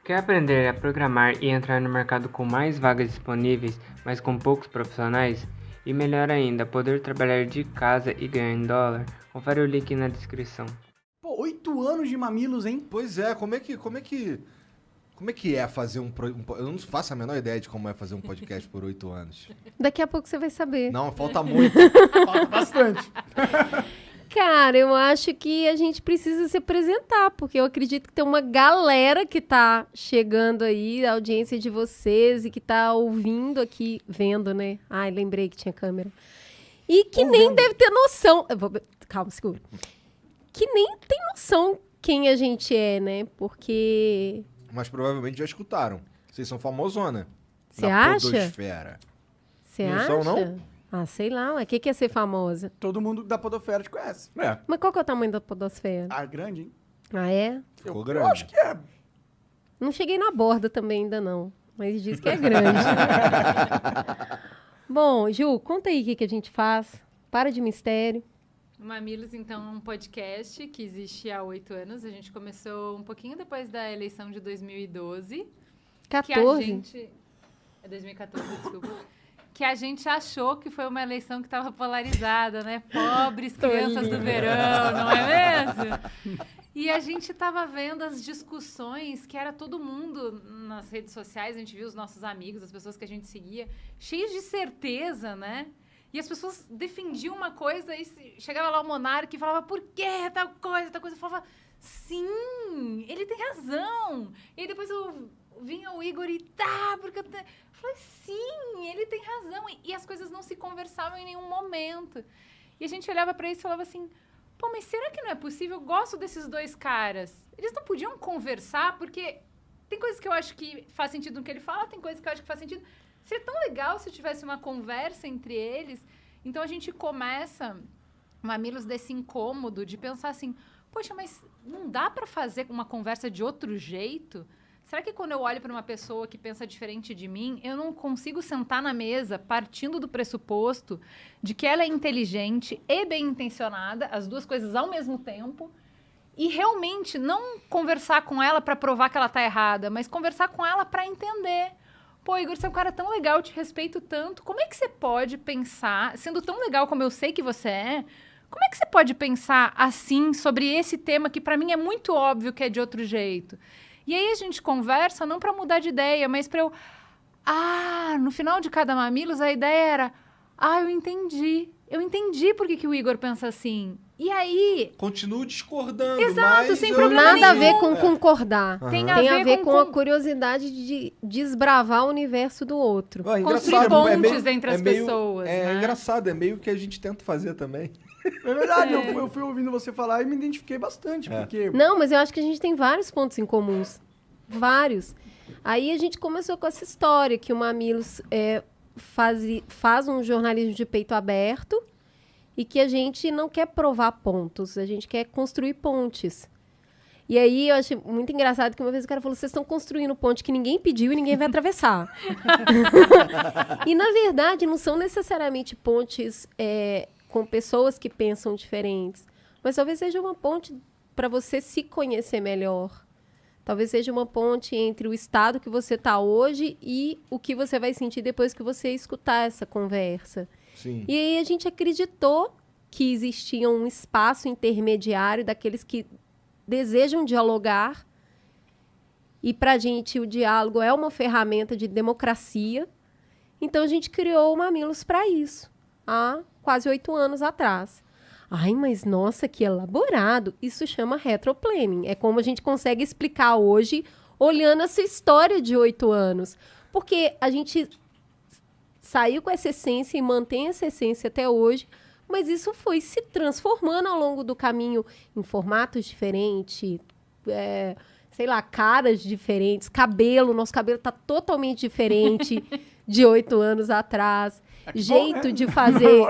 Quer aprender a programar e entrar no mercado com mais vagas disponíveis, mas com poucos profissionais? E melhor ainda, poder trabalhar de casa e ganhar em dólar? Confere o link na descrição. Pô, 8 anos de Mamilos, hein? Pois é, como é que é fazer eu não faço a menor ideia de como é fazer um podcast por 8 anos. Daqui a pouco você vai saber. Não, falta muito. Falta bastante. Cara, eu acho que a gente precisa se apresentar, porque eu acredito que tem uma galera que tá chegando aí, a audiência de vocês, e que tá ouvindo aqui, vendo, né? Ai, lembrei que tinha câmera. E que nem deve ter noção... Calma, segura. Que nem tem noção quem a gente é, né? Porque... Mas provavelmente já escutaram. Vocês são famosona. Você na acha? podosfera. Você Não acha? são, não? Ah, sei lá, o que é ser famosa? Todo mundo da podosfera te conhece. É, Mas qual que é o tamanho da podosfera? Ah, grande, hein? Ah, é? ficou Eu grande. acho que é. Não cheguei na borda também ainda não, mas diz que é grande. Bom, Ju, conta aí o que a gente faz. Para de mistério. O Mamilos, então, é um podcast que existe há 8 anos. A gente começou um pouquinho depois da eleição de 2012. Que a 14? gente... É 2014, desculpa. Que a gente achou que foi uma eleição que estava polarizada, né? Pobres crianças do verão, não é mesmo? E a gente estava vendo as discussões que era todo mundo nas redes sociais, a gente viu os nossos amigos, as pessoas que a gente seguia, cheios de certeza, né? E as pessoas defendiam uma coisa e chegava lá o monarca e falava, por que tal coisa, tal coisa? Eu falava, sim, ele tem razão. E aí depois vinha o Igor e porque eu falei, sim, ele tem razão. E as coisas não se conversavam em nenhum momento. E a gente olhava para isso e falava assim, pô, mas será que não é possível? Eu gosto desses dois caras. Eles não podiam conversar, porque tem coisas que eu acho que faz sentido no que ele fala, tem coisas que eu acho que faz sentido. Seria tão legal se tivesse uma conversa entre eles. Então, a gente começa, Mamilos, desse incômodo de pensar assim, poxa, mas não dá para fazer uma conversa de outro jeito? Será que quando eu olho para uma pessoa que pensa diferente de mim, eu não consigo sentar na mesa partindo do pressuposto de que ela é inteligente e bem intencionada, as duas coisas ao mesmo tempo, e realmente não conversar com ela para provar que ela está errada, mas conversar com ela para entender. Pô, Igor, você é um cara tão legal, eu te respeito tanto. Como é que você pode pensar, sendo tão legal como eu sei que você é, como é que você pode pensar assim sobre esse tema que para mim é muito óbvio que é de outro jeito? E aí a gente conversa não para mudar de ideia, mas para eu... no final de cada Mamilos a ideia era... eu entendi. Eu entendi por que o Igor pensa assim. E aí... Continuo discordando, Exato, mas sem eu problema Nada a nenhum. ver com concordar. Aham. Tem a ver com a curiosidade de desbravar o universo do outro. Ah, Construir engraçado, pontes entre as pessoas, É né? engraçado, é meio que a gente tenta fazer também. É verdade, eu fui ouvindo você falar e me identifiquei bastante, porque... Não, mas eu acho que a gente tem vários pontos em comuns. Vários. Aí a gente começou com essa história, que o Mamilos faz um jornalismo de peito aberto e que a gente não quer provar pontos, a gente quer construir pontes. E aí eu achei muito engraçado que uma vez o cara falou, vocês estão construindo ponte que ninguém pediu e ninguém vai atravessar. E na verdade não são necessariamente pontes com pessoas que pensam diferentes, mas talvez seja uma ponte para você se conhecer melhor. Talvez seja uma ponte entre o estado que você está hoje e o que você vai sentir depois que você escutar essa conversa. Sim. E aí a gente acreditou que existia um espaço intermediário daqueles que desejam dialogar. E para a gente o diálogo é uma ferramenta de democracia. Então a gente criou o Mamilos para isso, há quase 8 anos atrás. Ai, mas nossa, que elaborado. Isso chama retroplanning. É como a gente consegue explicar hoje, olhando essa história de 8 anos. Porque a gente saiu com essa essência e mantém essa essência até hoje, mas isso foi se transformando ao longo do caminho em formatos diferentes, sei lá, caras diferentes, cabelo. Nosso cabelo está totalmente diferente de 8 anos atrás. jeito de fazer.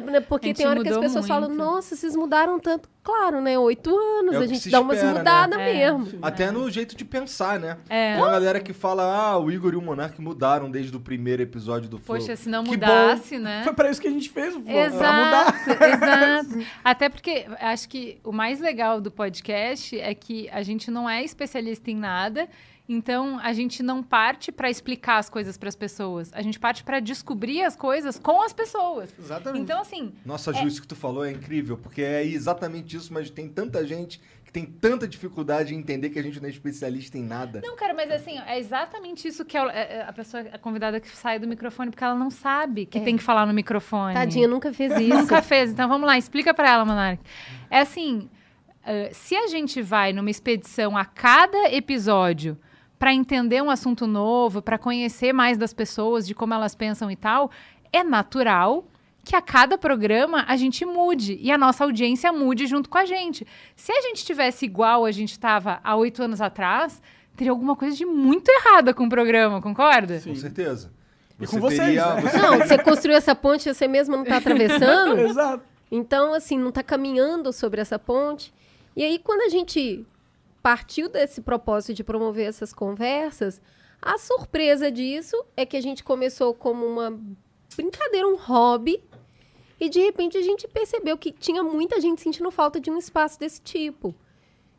Né, porque tem hora que as mudou pessoas falam, muito. nossa, vocês mudaram tanto. Claro, né? 8 anos, É o a que gente se dá umas espera, né? mudadas É. mesmo. Até no jeito de pensar, né? É. Tem uma galera que fala, o Igor e o Monark mudaram desde o primeiro episódio do Flow. Poxa, se não Que mudasse, né? Foi pra isso que a gente fez o Flow, pra mudar. Exato, exato. Até porque acho que o mais legal do podcast é que a gente não é especialista em nada, então a gente não parte para explicar as coisas para as pessoas, a gente parte para descobrir as coisas com as pessoas. Exatamente. Então, assim, Nossa, Ju, isso que tu falou é incrível, porque é exatamente isso, mas tem tanta gente que tem tanta dificuldade em entender que a gente não é especialista em nada. não, cara, mas assim, é exatamente isso que a pessoa, a convidada que sai do microfone, porque ela não sabe que tem que falar no microfone. Tadinha, nunca fez isso. Nunca fez. Então, vamos lá, explica pra ela, Monark. É assim, se a gente vai numa expedição a cada episódio pra entender um assunto novo, pra conhecer mais das pessoas, de como elas pensam e tal, é natural que a cada programa a gente mude e a nossa audiência mude junto com a gente. Se a gente tivesse igual a gente estava há 8 anos atrás, teria alguma coisa de muito errada com o programa, concorda? Com certeza. E com vocês, né? Não, você construiu essa ponte e você mesmo não tá atravessando. Exato. Então, assim, não tá caminhando sobre essa ponte. E aí, quando a gente partiu desse propósito de promover essas conversas, a surpresa disso é que a gente começou como uma brincadeira, um hobby, e de repente a gente percebeu que tinha muita gente sentindo falta de um espaço desse tipo.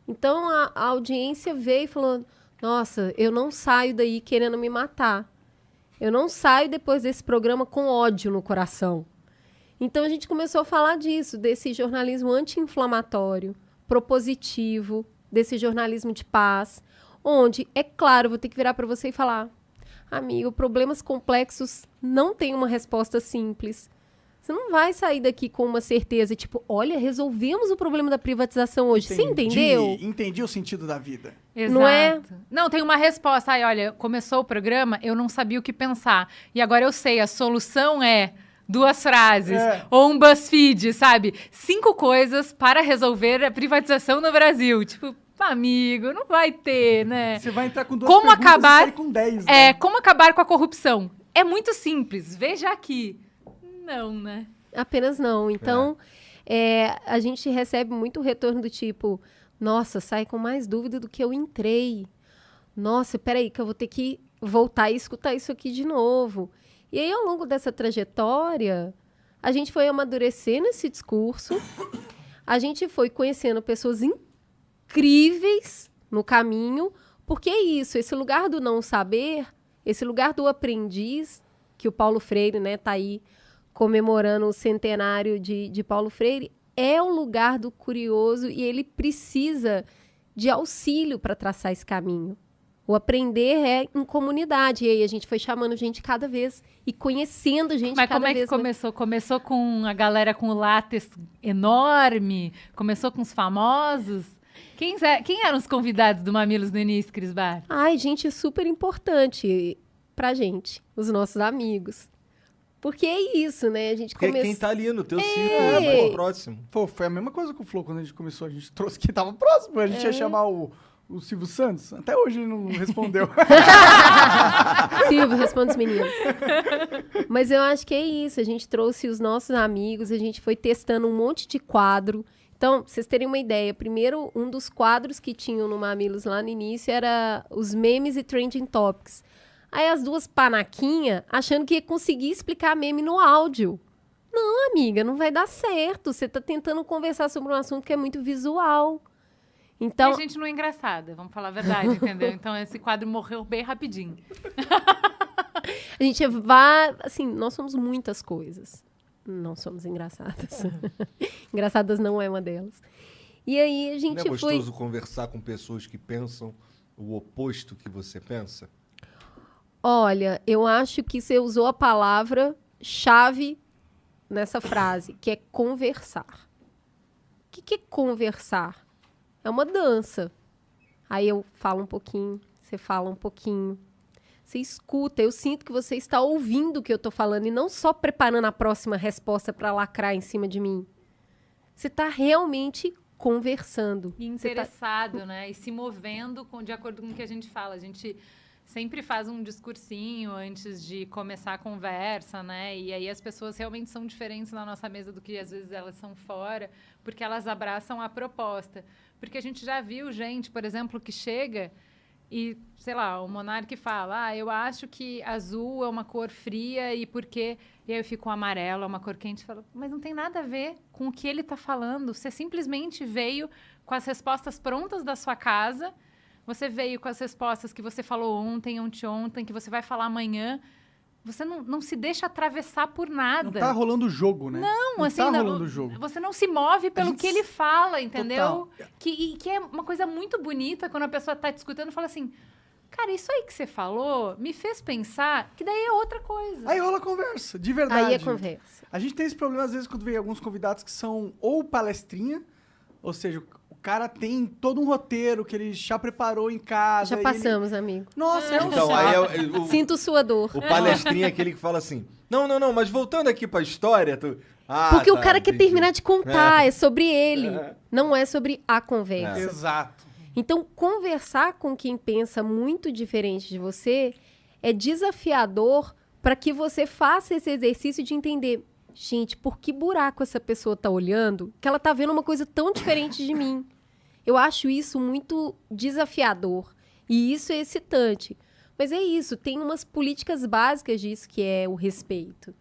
Então, a audiência veio e falou, nossa, eu não saio daí querendo me matar. Eu não saio depois desse programa com ódio no coração. Então, a gente começou a falar disso, desse jornalismo anti-inflamatório, propositivo, desse jornalismo de paz, onde, é claro, eu vou ter que virar para você e falar, amigo, problemas complexos não têm uma resposta simples. Você não vai sair daqui com uma certeza, tipo, olha, resolvemos o problema da privatização hoje. Você entendeu? Entendi o sentido da vida. Exato. Não é? Não, tem uma resposta. Ai, olha, começou o programa, eu não sabia o que pensar. E agora eu sei, a solução é 2 frases. Ou um BuzzFeed, sabe? 5 coisas para resolver a privatização no Brasil. Tipo, amigo, não vai ter, né? Você vai entrar com 2 Como perguntas acabar- e sair com 10, né? Como acabar com a corrupção? É muito simples. Veja aqui. Não, né? Apenas não. Então, a gente recebe muito retorno do tipo, nossa, sai com mais dúvida do que eu entrei. Nossa, peraí, que eu vou ter que voltar e escutar isso aqui de novo. E aí, ao longo dessa trajetória, a gente foi amadurecendo esse discurso, a gente foi conhecendo pessoas incríveis no caminho, porque é isso, esse lugar do não saber, esse lugar do aprendiz, que o Paulo Freire, né, tá aí comemorando o centenário de Paulo Freire, é o lugar do curioso e ele precisa de auxílio para traçar esse caminho. O aprender é em comunidade. E aí a gente foi chamando gente cada vez e conhecendo gente Mas cada como é que vez mais. começou? Começou com a galera com o látex enorme? Começou com os famosos? Quem eram os convidados do Mamilos no início, Cris Bar? Ai, gente super importante pra gente, os nossos amigos. Porque é isso, né? A gente Porque começou... quem tá ali no teu círculo, é mais próximo. Pô, foi a mesma coisa com o Flow quando a gente começou. A gente trouxe quem tava próximo. A gente ia chamar o Silvio Santos. Até hoje ele não respondeu. Silvio, responde os meninos. Mas eu acho que é isso. A gente trouxe os nossos amigos, a gente foi testando um monte de quadro. Então, pra vocês terem uma ideia, primeiro, um dos quadros que tinham no Mamilos lá no início era os memes e trending topics. Aí as 2 panaquinhas achando que ia conseguir explicar meme no áudio. Não, amiga, não vai dar certo. Você tá tentando conversar sobre um assunto que é muito visual. Então, E a gente não é engraçada, vamos falar a verdade, entendeu? Então esse quadro morreu bem rapidinho. a gente vai... Assim, nós somos muitas coisas. Não somos engraçadas. Engraçadas não é uma delas. E aí a Não gente é foi... gostoso conversar com pessoas que pensam o oposto que você pensa? Olha, eu acho que você usou a palavra-chave nessa frase, que é conversar. O que é conversar? É uma dança. Aí eu falo um pouquinho, você fala um pouquinho. Você escuta, eu sinto que você está ouvindo o que eu estou falando e não só preparando a próxima resposta para lacrar em cima de mim. Você está realmente conversando. E Você tá- interessado, né? E se movendo de acordo com o que a gente fala. A gente sempre faz um discursinho antes de começar a conversa, né? E aí as pessoas realmente são diferentes na nossa mesa do que às vezes elas são fora, porque elas abraçam a proposta. Porque a gente já viu gente, por exemplo, que chega e, sei lá, o Monark fala, eu acho que azul é uma cor fria e porque... E aí eu fico amarelo, é uma cor quente. Falo, mas não tem nada a ver com o que ele está falando. Você simplesmente veio com as respostas prontas da sua casa. Você veio com as respostas que você falou ontem, anteontem, que você vai falar amanhã. Você não se deixa atravessar por nada. Não tá rolando o jogo, né? Não, assim, tá rolando o jogo. Você não se move pelo que ele fala, entendeu? Total. Que é uma coisa muito bonita quando a pessoa tá te escutando e fala assim, cara, isso aí que você falou me fez pensar que daí é outra coisa. Aí rola conversa, de verdade. Aí é conversa. A gente tem esse problema, às vezes, quando vem alguns convidados que são ou palestrinha, ou seja, o cara tem todo um roteiro que ele já preparou em casa. Já passamos, amigo. Nossa, é um Então, saco. aí Sinto sua dor. o palestrinha é aquele que fala assim, não, mas voltando aqui pra história, tu... Porque o tá, cara quer entendi. terminar de contar, é sobre ele. Não é sobre a conversa. Exato. Então, conversar com quem pensa muito diferente de você é desafiador para que você faça esse exercício de entender, gente, por que buraco essa pessoa tá olhando que ela tá vendo uma coisa tão diferente de mim? Eu acho isso muito desafiador e isso é excitante. Mas é isso, tem umas políticas básicas disso que é o respeito.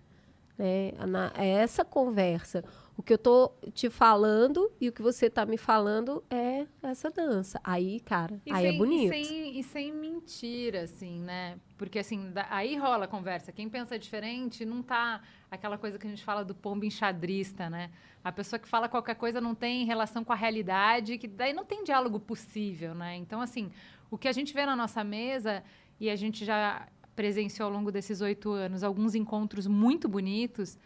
Né? É essa conversa. O que eu tô te falando e o que você tá me falando é essa dança. Aí, cara, aí é bonito. E sem mentira, assim, né? Porque, assim, aí rola a conversa. Quem pensa diferente não tá aquela coisa que a gente fala do pombo enxadrista, né? A pessoa que fala qualquer coisa não tem relação com a realidade, que daí não tem diálogo possível, né? Então, assim, o que a gente vê na nossa mesa, e a gente já presenciou ao longo desses 8 anos alguns encontros muito bonitos,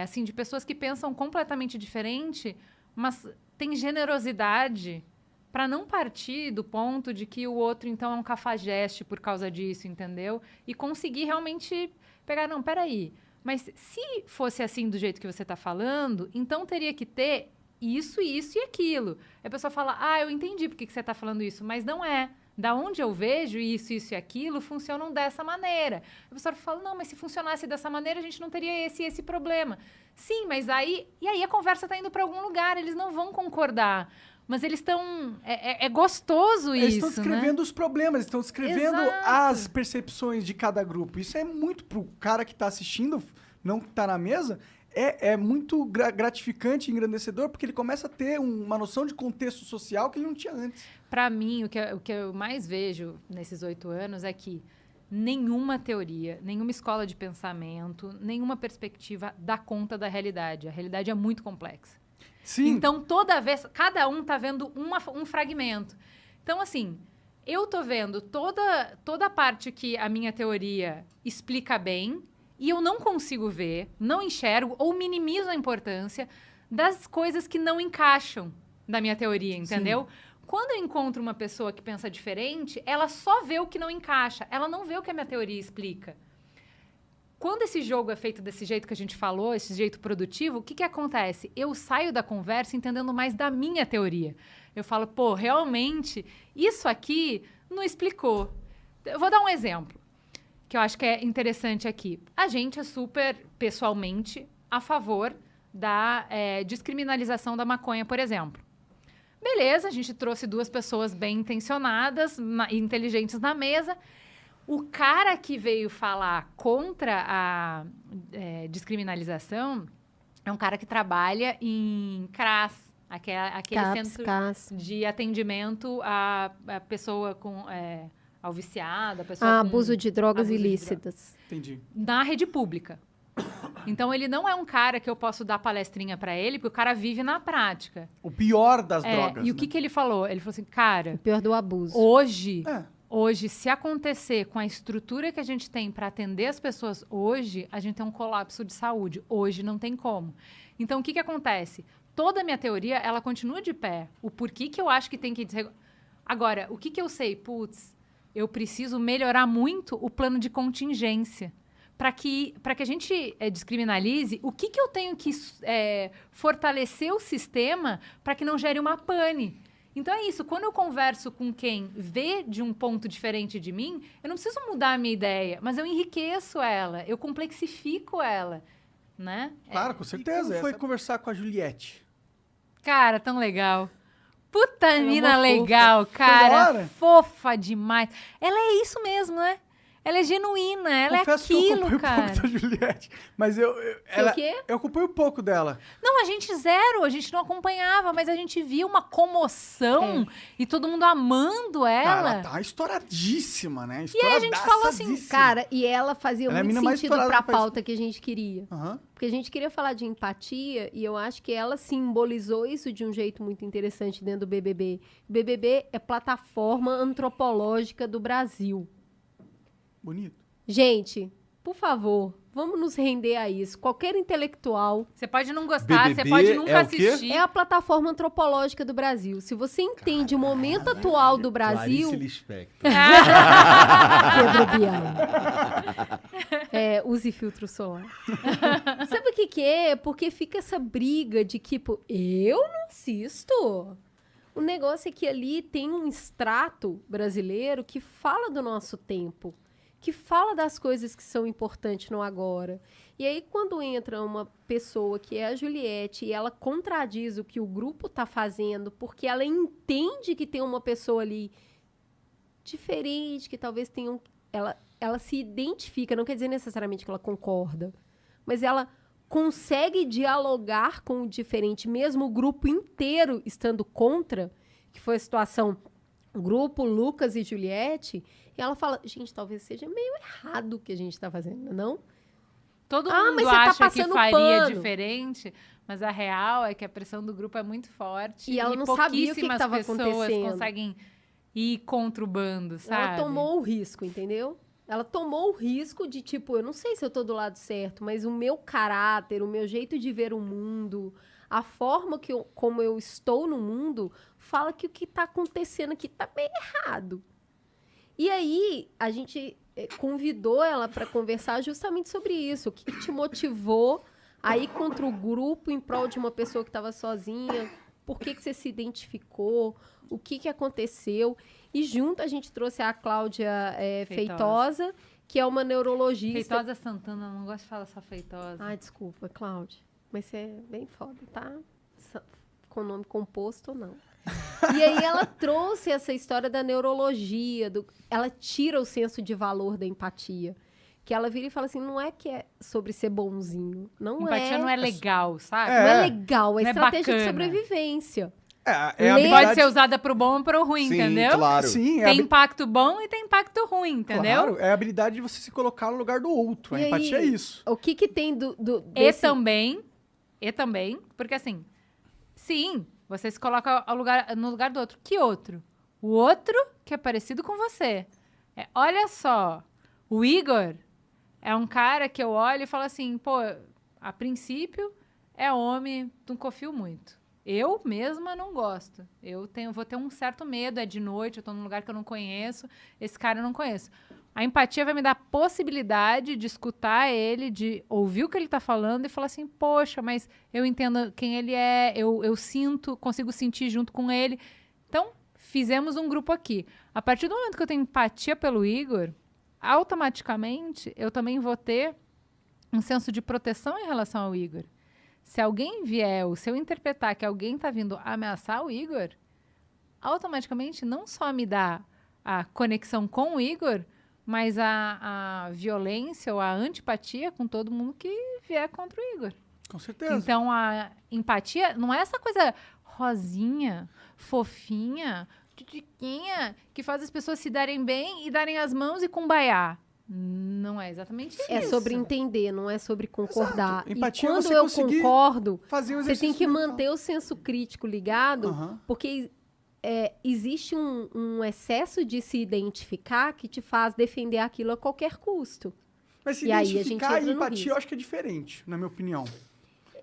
assim, de pessoas que pensam completamente diferente, mas tem generosidade para não partir do ponto de que o outro, então, é um cafajeste por causa disso, entendeu? E conseguir realmente pegar, não, peraí, mas se fosse assim do jeito que você está falando, então teria que ter isso, isso e aquilo. Aí a pessoa fala, eu entendi por que você está falando isso, mas não é. Da onde eu vejo isso, isso e aquilo funcionam dessa maneira. A pessoa fala, não, mas se funcionasse dessa maneira, a gente não teria esse problema. Sim, mas aí... E aí a conversa está indo para algum lugar, eles não vão concordar. Mas eles estão... É gostoso eles isso, estão descrevendo os problemas, estão descrevendo Exato. as percepções de cada grupo. Isso é muito pro cara que tá assistindo, não que tá na mesa, é muito gratificante e engrandecedor, porque ele começa a ter uma noção de contexto social que ele não tinha antes. Para mim, o que eu mais vejo nesses 8 anos é que nenhuma teoria, nenhuma escola de pensamento, nenhuma perspectiva dá conta da realidade. A realidade é muito complexa. Sim. Então, toda vez, cada um tá vendo um fragmento. Então, assim, eu tô vendo toda a parte que a minha teoria explica bem e eu não consigo ver, não enxergo ou minimizo a importância das coisas que não encaixam da minha teoria, entendeu? Sim. Quando eu encontro uma pessoa que pensa diferente, ela só vê o que não encaixa, ela não vê o que a minha teoria explica. Quando esse jogo é feito desse jeito que a gente falou, esse jeito produtivo, o que acontece? Eu saio da conversa entendendo mais da minha teoria. Eu falo, pô, realmente, isso aqui não explicou. Eu vou dar um exemplo, que eu acho que é interessante aqui. A gente é super, pessoalmente, a favor da descriminalização da maconha, por exemplo. Beleza, a gente trouxe 2 pessoas bem intencionadas, inteligentes na mesa. O cara que veio falar contra a descriminalização é um cara que trabalha em CRAS, aquele centro de atendimento à pessoa ao viciado, a pessoa com abuso de drogas abuso ilícitas. Entendi. Na rede pública. Então, ele não é um cara que eu posso dar palestrinha para ele, porque o cara vive na prática. O pior das drogas. E o que ele falou? Ele falou assim, cara... O pior do abuso. Hoje, se acontecer com a estrutura que a gente tem para atender as pessoas hoje, a gente tem um colapso de saúde. Hoje não tem como. Então, o que acontece? Toda a minha teoria, ela continua de pé. O porquê que eu acho que tem que... Agora, o que eu sei? Putz, eu preciso melhorar muito o plano de contingência. Para que a gente descriminalize, o que eu tenho que fortalecer o sistema para que não gere uma pane? Então é isso, quando eu converso com quem vê de um ponto diferente de mim, eu não preciso mudar a minha ideia, mas eu enriqueço ela, eu complexifico ela, né? Claro, com certeza. Como foi conversar com a Juliette? Cara, tão legal. Puta Ela é mina uma legal, fofa. Foi da cara. hora? Fofa demais. Ela é isso mesmo, né? Ela é genuína, ela Confesso é que eu aquilo, acompanho cara. um pouco da Juliette, mas eu o quê? eu acompanho um pouco dela. Não, a gente zero, a gente não acompanhava, mas a gente via uma comoção e todo mundo amando ela. Ela tá estouradíssima, né? E aí a gente falou assim, Cara, e ela fazia Ela é a muito mina mais sentido estourada pra do país. pauta que a gente queria. Aham. Porque a gente queria falar de empatia e eu acho que ela simbolizou isso de um jeito muito interessante dentro do BBB. O BBB é plataforma antropológica do Brasil. Bonito. Gente, por favor, vamos nos render a isso. Qualquer intelectual Você pode não gostar, BBB você pode nunca é o quê? assistir. é a plataforma antropológica do Brasil. Se você entende o momento atual do Brasil, Clarice Lispector. Pedro Bial. Use filtro solar. Sabe o que é? Porque fica essa briga de tipo, eu não assisto. O negócio é que ali tem um extrato brasileiro que fala do nosso tempo, que fala das coisas que são importantes no agora. E aí, quando entra uma pessoa que é a Juliette e ela contradiz o que o grupo tá fazendo, porque ela entende que tem uma pessoa ali diferente, que talvez tenha ela se identifica, não quer dizer necessariamente que ela concorda, mas ela consegue dialogar com o diferente, mesmo o grupo inteiro estando contra, que foi a situação grupo, Lucas e Juliette, e ela fala, gente, talvez seja meio errado o que a gente tá fazendo, não? Todo Ah, mundo mas você tá acha que passando faria pano. diferente, mas a real é que a pressão do grupo é muito forte. E ela não sabia o que pouquíssimas tava pessoas acontecendo. conseguem ir contra o bando, sabe? Ela tomou o risco, entendeu? Ela tomou o risco de, tipo, eu não sei se eu tô do lado certo, mas o meu caráter, o meu jeito de ver o mundo, a forma como eu estou no mundo, fala que o que tá acontecendo aqui tá bem errado. E aí, a gente convidou ela para conversar justamente sobre isso. O que te motivou a ir contra o grupo em prol de uma pessoa que estava sozinha? Por que você se identificou? O que aconteceu? E junto a gente trouxe a Cláudia Feitosa, que é uma neurologista. Feitosa Santana, eu não gosto de falar só Feitosa. Ai, desculpa, Cláudia. Mas você é bem foda, tá? Com nome composto ou não. E aí ela trouxe essa história da neurologia, ela tira o senso de valor da empatia. Que ela vira e fala assim, não é que é sobre ser bonzinho. Empatia não é legal, sabe? Não é legal, é Não é estratégia de bacana. sobrevivência. É a Lê- habilidade... Pode ser usada pro bom ou pro ruim, Sim, entendeu? claro. Sim, Tem impacto bom e tem impacto ruim, entendeu? Claro, é a habilidade de você se colocar no lugar do outro. E A empatia aí, é isso. O que tem E também, porque assim, sim, você se coloca no lugar do outro. Que outro? O outro que é parecido com você. Olha só, o Igor é um cara que eu olho e falo assim, pô, a princípio é homem, não confio muito. Eu mesma não gosto. Vou ter um certo medo, é de noite, eu tô num lugar que eu não conheço, esse cara eu não conheço. A empatia vai me dar a possibilidade de escutar ele, de ouvir o que ele tá falando e falar assim, poxa, mas eu entendo quem ele é, eu sinto, consigo sentir junto com ele. Então, fizemos um grupo aqui. A partir do momento que eu tenho empatia pelo Igor, automaticamente eu também vou ter um senso de proteção em relação ao Igor. Se alguém vier, ou se eu interpretar que alguém tá vindo ameaçar o Igor, automaticamente não só me dá a conexão com o Igor, mas a violência ou a antipatia com todo mundo que vier contra o Igor. Com certeza. Então, a empatia não é essa coisa rosinha, fofinha, tutiquinha, que faz as pessoas se darem bem e darem as mãos e cumbaiar. Não é exatamente isso. É sobre entender, não é sobre concordar. Exato. Empatia E é quando você eu conseguir concordo, fazer o você tem que exercício mental. manter o senso crítico ligado, Aham. porque existe um excesso de se identificar que te faz defender aquilo a qualquer custo. Mas se E aí a gente identificar entra e no empatia, risco. eu acho que é diferente, na minha opinião.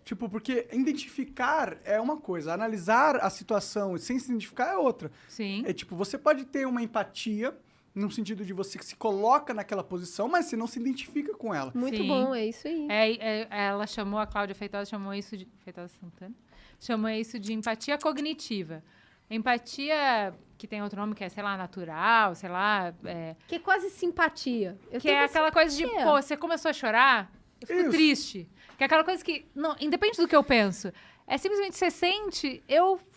Tipo, porque identificar é uma coisa, analisar a situação sem se identificar é outra. Sim. É tipo, você pode ter uma empatia, no sentido de você que se coloca naquela posição, mas você não se identifica com ela. Muito Sim. bom, é isso aí. Ela chamou, a Cláudia Feitosa chamou isso de... Feitosa Santana? Chamou isso de empatia cognitiva. Empatia, que tem outro nome, que é, sei lá, natural, sei lá... Que é quase simpatia. Eu que tenho é uma aquela coisa de, simpatia. pô, você começou a chorar, eu fico Isso. triste. Que é aquela coisa que, não, independente do que eu penso, é simplesmente você sente,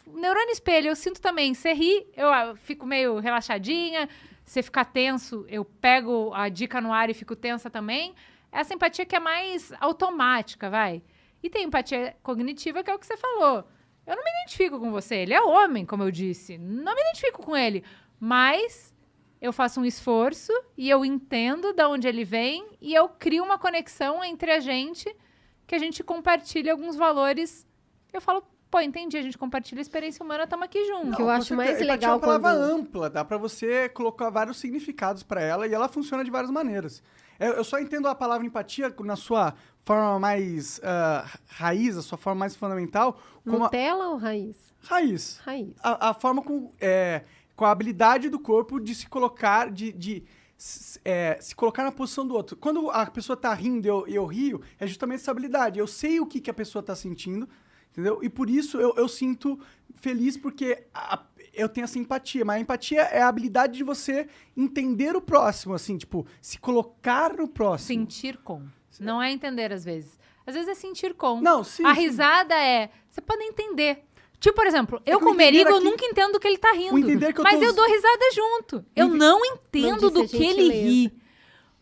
neurônio espelho, eu sinto também. Você ri, eu fico meio relaxadinha, você fica tenso, eu pego a dica no ar e fico tensa também. Essa empatia que é mais automática, vai. E tem empatia cognitiva, que é o que você falou. Eu não me identifico com você, ele é homem, como eu disse. Não me identifico com ele, mas eu faço um esforço e eu entendo de onde ele vem e eu crio uma conexão entre a gente, que a gente compartilha alguns valores. Eu falo, pô, entendi, a gente compartilha a experiência humana, estamos aqui juntos. Que eu acho mais Empatia legal é uma palavra quando... ampla, dá pra você colocar vários significados pra ela e ela funciona de várias maneiras. Eu só entendo a palavra empatia na sua forma mais raiz, a sua forma mais fundamental, como Nutella ou raiz? raiz. Raiz. A forma com a habilidade do corpo de se colocar, se colocar na posição do outro. Quando a pessoa tá rindo e eu rio, é justamente essa habilidade. Eu sei o que a pessoa tá sentindo, entendeu? E por isso eu sinto feliz, porque eu tenho essa empatia. Mas a empatia é a habilidade de você entender o próximo, assim, tipo, se colocar no próximo. Sentir com. Não é entender, às vezes. Às vezes é sentir com. Não, sim. A sim. risada você pode entender. Tipo, por exemplo, eu que o com o Merigo, eu entender aqui- nunca entendo que ele tá rindo. O entender que eu mas tô- eu dou risada junto. Eu não entendo Não do disse a que ele gentileza. ri.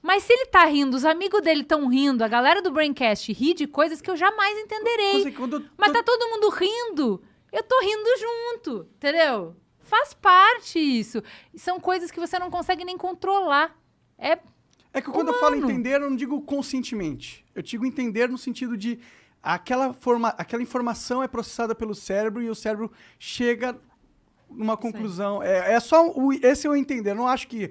Mas se ele tá rindo, os amigos dele estão rindo, a galera do Braincast ri de coisas que eu jamais entenderei. Mas tá todo mundo rindo, eu tô rindo junto, entendeu? Faz parte isso. São coisas que você não consegue nem controlar. É que quando eu falo humano. entender, eu não digo conscientemente. Eu digo entender no sentido de aquela informação é processada pelo cérebro e o cérebro chega numa conclusão. Esse é o entender. Eu não acho que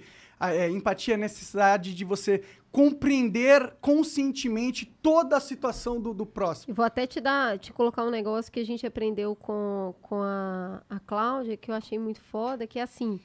empatia é a necessidade de você compreender conscientemente toda a situação do próximo. Eu vou até te colocar um negócio que a gente aprendeu com a Cláudia, que eu achei muito foda, que é assim,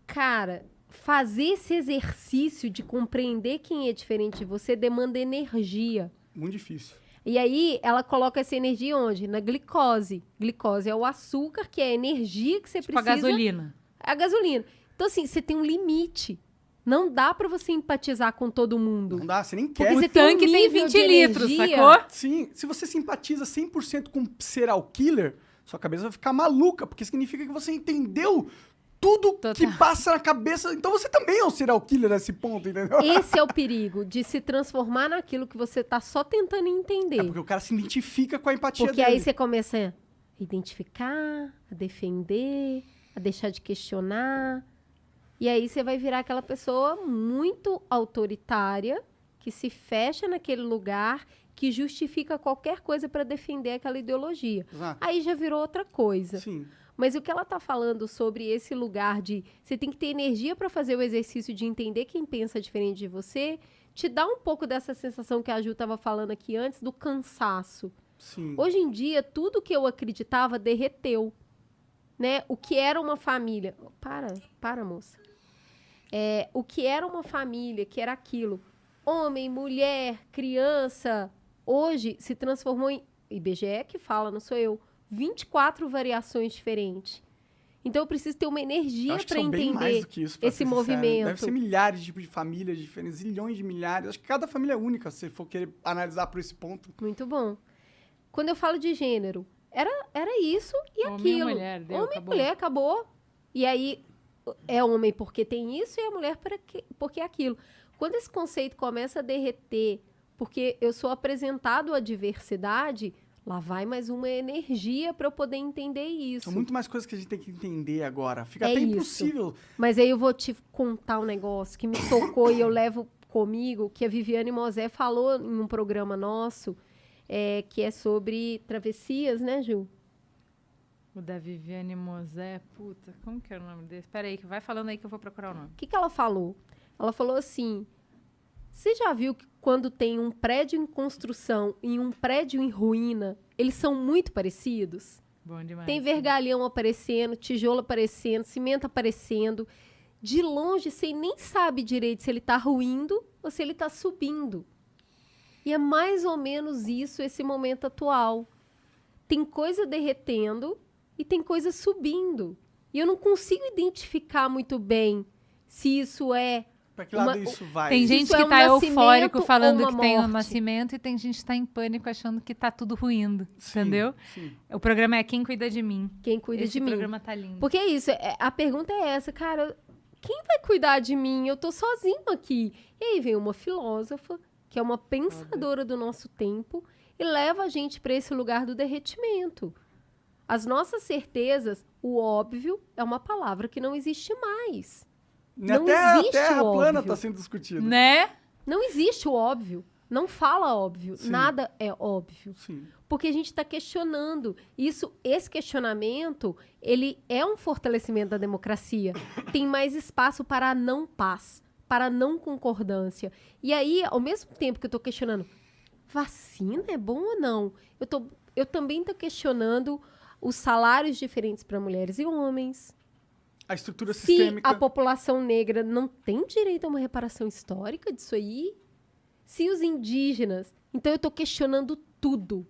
cara, fazer esse exercício de compreender quem é diferente de você demanda energia. Muito difícil. E aí, ela coloca essa energia onde? Na glicose. Glicose é o açúcar, que é a energia que você Tipo a precisa. gasolina. É a gasolina. Então, assim, você tem um limite. Não dá pra você empatizar com todo mundo. Não dá, você nem Porque quer. você O tem um tanque tem nível 20 de litros, energia. sacou? Sim, se você simpatiza 100% com serial killer, sua cabeça vai ficar maluca, porque significa que você entendeu tudo Total. que passa na cabeça. Então você também é um serial killer nesse ponto, entendeu? Esse é o perigo, de se transformar naquilo que você tá só tentando entender. É porque o cara se identifica com a empatia Porque dele. aí você começa a identificar, a defender, a deixar de questionar. E aí você vai virar aquela pessoa muito autoritária, que se fecha naquele lugar, que justifica qualquer coisa para defender aquela ideologia. Exato. Aí já virou outra coisa. Sim. Mas o que ela tá falando sobre esse lugar de você tem que ter energia para fazer o exercício de entender quem pensa diferente de você, te dá um pouco dessa sensação que a Ju estava falando aqui antes, do cansaço. Sim. Hoje em dia, tudo que eu acreditava derreteu, né? O que era uma família... Para, moça. O que era uma família, que era aquilo, homem, mulher, criança, hoje se transformou em... IBGE que fala, não sou eu. 24 variações diferentes. Então eu preciso ter uma Eu energia acho que para são bem mais entender do que isso, pra esse ser sincero. movimento. Deve ser milhares de tipos de famílias diferentes, zilhões de milhares. Acho que cada família é única, se for querer analisar por esse ponto. Muito bom. Quando eu falo de gênero, era isso e Homem e aquilo. mulher, deu, Homem e acabou. mulher, acabou. E aí, é homem porque tem isso e é mulher porque é aquilo. Quando esse conceito começa a derreter, porque eu sou apresentado à diversidade, lá vai mais uma energia para eu poder entender isso. São muito mais coisas que a gente tem que entender agora. Fica É até isso. impossível. Mas aí eu vou te contar um negócio que me tocou e eu levo comigo, que a Viviane Mosé falou em um programa nosso, que é sobre travessias, né, Ju? O da Viviane Mosé, puta, como que é o nome desse? Peraí, que vai falando aí que eu vou procurar o nome. O que ela falou? Ela falou assim, você já viu que quando tem um prédio em construção e um prédio em ruína, eles são muito parecidos? Bom demais. Tem vergalhão aparecendo, tijolo aparecendo, cimento aparecendo. De longe, você nem sabe direito se ele está ruindo ou se ele está subindo. E é mais ou menos isso esse momento atual. Tem coisa derretendo, e tem coisa subindo. E eu não consigo identificar muito bem se isso é... Pra que lado isso vai? Tem Se gente isso que é um tá nascimento eufórico falando ou uma que tem um morte. nascimento e tem gente que tá em pânico achando que tá tudo ruindo, Sim, entendeu? sim. O programa é Quem Cuida de Mim. Quem cuida Esse de mim. programa tá lindo. Porque é isso, a pergunta é essa, cara, quem vai cuidar de mim? Eu tô sozinho aqui. E aí vem uma filósofa, que é uma pensadora do nosso tempo, e leva a gente para esse lugar do derretimento. As nossas certezas, o óbvio, é uma palavra que não existe mais. Não Até a existe Terra o plana óbvio. tá sendo discutida. Né? Não existe o óbvio. Não fala óbvio. Sim. Nada é óbvio. Sim. Porque a gente está questionando. Esse questionamento, ele é um fortalecimento da democracia. Tem mais espaço para a não paz, para a não concordância. E aí, ao mesmo tempo que eu estou questionando, vacina é bom ou não? Eu também estou questionando os salários diferentes para mulheres e homens. A estrutura Se sistêmica. a população negra não tem direito a uma reparação histórica disso aí? Se os indígenas... Então, eu estou questionando tudo.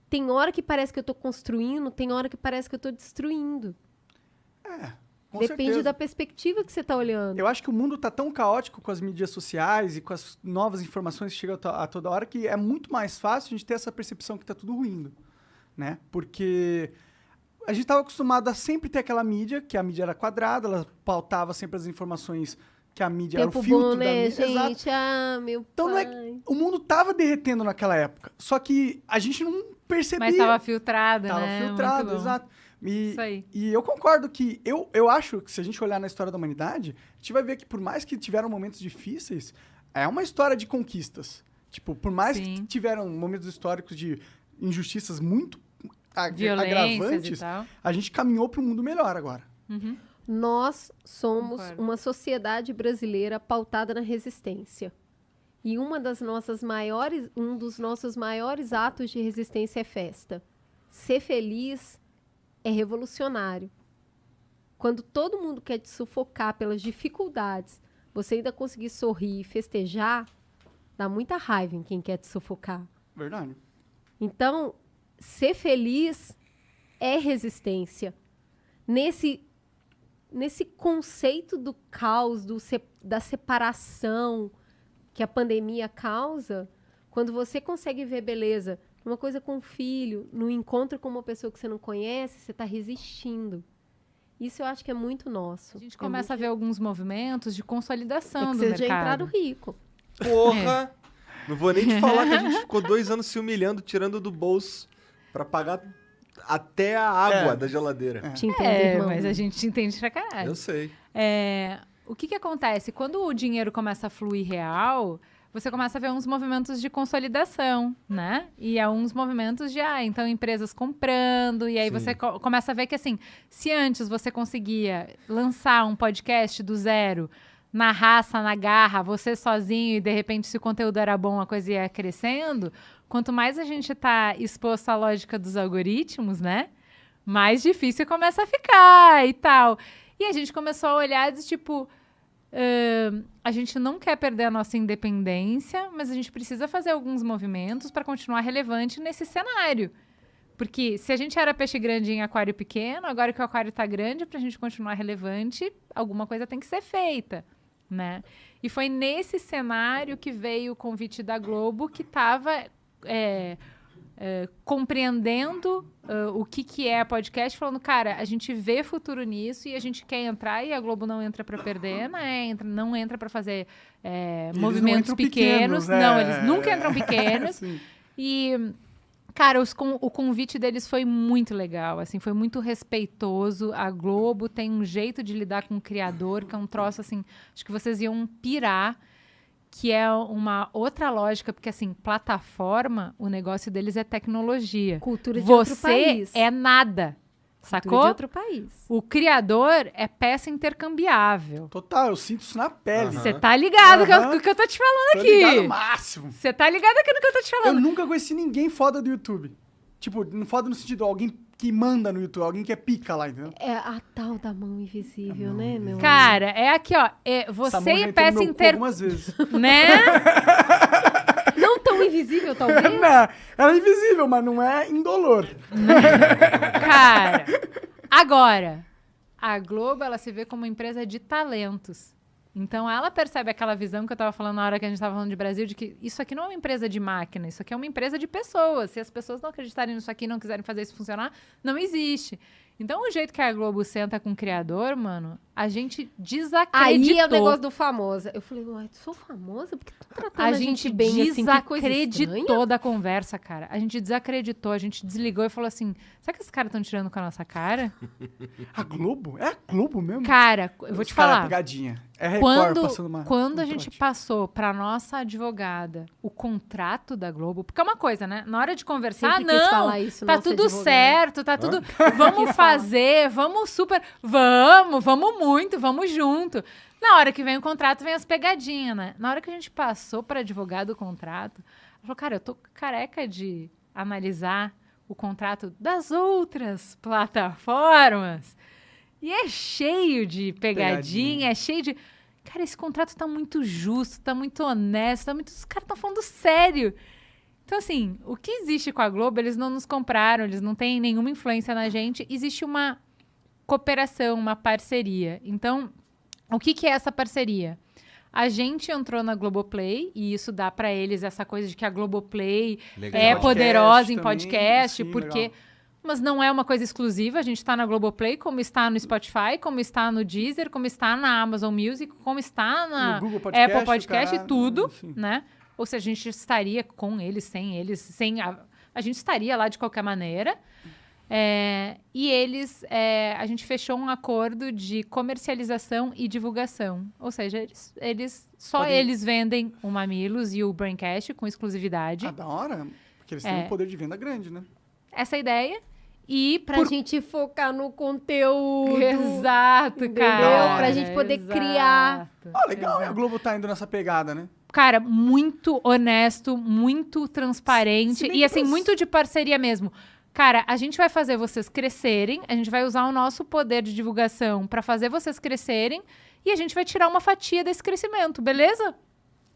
Tem hora que parece que eu estou construindo, tem hora que parece que eu estou destruindo. Com Depende certeza. da perspectiva que você está olhando. Eu acho que o mundo tá tão caótico com as mídias sociais e com as novas informações que chegam a toda hora que é muito mais fácil a gente ter essa percepção que tá tudo ruindo, né? Porque a gente tava acostumado a sempre ter aquela mídia, que a mídia era quadrada, ela pautava sempre as informações que a mídia era o Tempo filtro bom, da né, mídia. Exato. gente? Ah, meu Então não é pai. que o mundo tava derretendo naquela época, só que a gente não percebia. Mas tava filtrado, Tava né? filtrado, Muito bom. exato. Isso aí. E eu concordo que... Eu acho que se a gente olhar na história da humanidade, a gente vai ver que por mais que tiveram momentos difíceis, é uma história de conquistas. Tipo, por mais que Sim. tiveram momentos históricos de injustiças muito Violências agravantes, e tal. a gente caminhou para um mundo melhor agora. Uhum. Nós somos Concordo. uma sociedade brasileira pautada na resistência. E um dos nossos maiores atos de resistência é festa. Ser feliz é revolucionário. Quando todo mundo quer te sufocar pelas dificuldades, você ainda conseguir sorrir e festejar, dá muita raiva em quem quer te sufocar. Verdade. Então, ser feliz é resistência. Nesse conceito do caos, da separação que a pandemia causa, quando você consegue ver beleza numa coisa com um filho, no encontro com uma pessoa que você não conhece, você está resistindo. Isso eu acho que é muito nosso. A gente começa a ver alguns movimentos de consolidação do você mercado. já entraram rico. Porra! Não vou nem te falar que a gente ficou 2 anos se humilhando, tirando do bolso pra pagar até a água da geladeira. Te entendo, irmão. Mas a gente te entende pra caralho. Eu sei. O que acontece? Quando o dinheiro começa a fluir real, você começa a ver uns movimentos de consolidação, né? E é uns movimentos de, então, empresas comprando, e aí você começa a ver que, assim, se antes você conseguia lançar um podcast do zero, na raça, na garra, você sozinho, e de repente, se o conteúdo era bom, a coisa ia crescendo, quanto mais a gente tá exposto à lógica dos algoritmos, né? Mais difícil começa a ficar e tal. E a gente começou a olhar de, tipo... a gente não quer perder a nossa independência, mas a gente precisa fazer alguns movimentos para continuar relevante nesse cenário. Porque se a gente era peixe grande em aquário pequeno, agora que o aquário está grande, para a gente continuar relevante, alguma coisa tem que ser feita, né? E foi nesse cenário que veio o convite da Globo, que estava compreendendo o que é podcast, falando, cara, a gente vê futuro nisso e a gente quer entrar, e a Globo não entra para perder, né? Não entra para fazer movimentos pequenos. Não, eles nunca entram pequenos. E, cara, o convite deles foi muito legal, assim, foi muito respeitoso. A Globo tem um jeito de lidar com o criador, que é um troço, assim, acho que vocês iam pirar, que é uma outra lógica, porque, assim, plataforma, o negócio deles é tecnologia. Cultura de outro Você país. é nada, Cultura sacou? de outro país. O criador é peça intercambiável. Total, eu sinto isso na pele. Você tá ligado Aham. que eu tô te falando Tô ligado aqui. máximo. Você tá ligado aqui no que eu tô te Eu falando. nunca conheci ninguém foda do YouTube. Tipo, foda no sentido, alguém que manda no YouTube, alguém que é pica lá, entendeu? É a tal da mão invisível, né, meu Cara, é aqui, ó. Essa Você mão já e entrou no peça meu cu algumas vezes. né? Não tão mão invisível, talvez? Não, ela é invisível, mas não é indolor. Cara, agora, a Globo, ela se vê como uma empresa de talentos. Então, ela percebe aquela visão que eu estava falando na hora que a gente estava falando de Brasil, de que isso aqui não é uma empresa de máquina, isso aqui é uma empresa de pessoas. Se as pessoas não acreditarem nisso aqui e não quiserem fazer isso funcionar, não existe. Então, o jeito que a Globo senta com o criador, mano, a gente desacreditou. Aí é o negócio do famosa. Eu falei, uai, sou famosa? Por que estão tratando A gente bem assim? Que coisa estranha. desacreditou da conversa, cara. A gente desacreditou, a gente desligou e falou assim, será que esses caras estão tirando com a nossa cara? A Globo? É a Globo mesmo? Cara, eu vou te Cara, falar. pegadinha. É Record passando Quando um a gente trote. passou pra nossa advogada o contrato da Globo, porque é uma coisa, né? Na hora de conversar, Sempre quis não, falar isso, tá nossa tudo advogada. certo, tá tudo... Vamos fazer, vamos super... Vamos muito, vamos junto. Na hora que vem o contrato, vem as pegadinhas, né? Na hora que a gente passou pra advogado o contrato, ela falou, cara, eu tô careca de analisar o contrato das outras plataformas. E é cheio de pegadinha, é cheio de... Cara, esse contrato tá muito justo, tá muito honesto, os caras estão falando sério. Então, assim, o que existe com a Globo, eles não nos compraram, eles não têm nenhuma influência na gente. Existe uma cooperação, uma parceria. Então, o que é essa parceria? A gente entrou na Globoplay, e isso dá pra eles essa coisa de que a Globoplay Legal. é Podcast poderosa em também, podcast, sim, porque... legal. Mas não é uma coisa exclusiva, a gente está na Globoplay, como está no Spotify, como está no Deezer, como está na Amazon Music, como está na No Google Podcast, Apple Podcast, caralho, tudo, sim. né? Ou se a gente estaria com eles, sem a gente estaria lá de qualquer maneira. E eles, a gente fechou um acordo de comercialização e divulgação. Ou seja, eles vendem o Mamilos e o Braincast com exclusividade. Ah, da hora. Porque eles têm um poder de venda grande, né? Essa é a ideia. E Pra gente focar no conteúdo. Exato, Entendeu? cara. Pra gente poder criar. Ah, legal. A Globo tá indo nessa pegada, né? Cara, muito honesto, muito transparente Se bem e, que assim, muito de parceria mesmo. Cara, a gente vai fazer vocês crescerem, a gente vai usar o nosso poder de divulgação pra fazer vocês crescerem e a gente vai tirar uma fatia desse crescimento, beleza?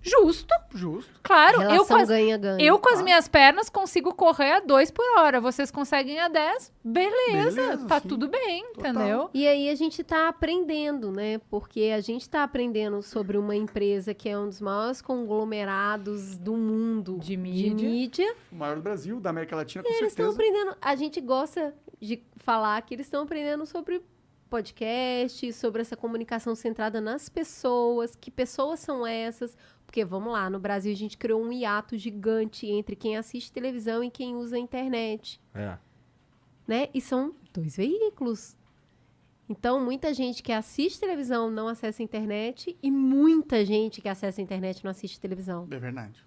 Justo, Justo. claro. Relação ganha-ganha. Eu com as minhas pernas consigo correr a 2 por hora. Vocês conseguem a 10, beleza, tá sim. tudo bem, Total. entendeu? E aí a gente tá aprendendo, né? Porque a gente tá aprendendo sobre uma empresa que é um dos maiores conglomerados do mundo De mídia. O maior do Brasil, da América Latina, com Eles estão certeza. aprendendo. A gente gosta de falar que eles estão aprendendo sobre podcast, sobre essa comunicação centrada nas pessoas, que pessoas são essas. Porque, vamos lá, no Brasil a gente criou um hiato gigante entre quem assiste televisão e quem usa a internet, né? E são 2 veículos. Então, muita gente que assiste televisão não acessa a internet e muita gente que acessa a internet não assiste televisão. É verdade.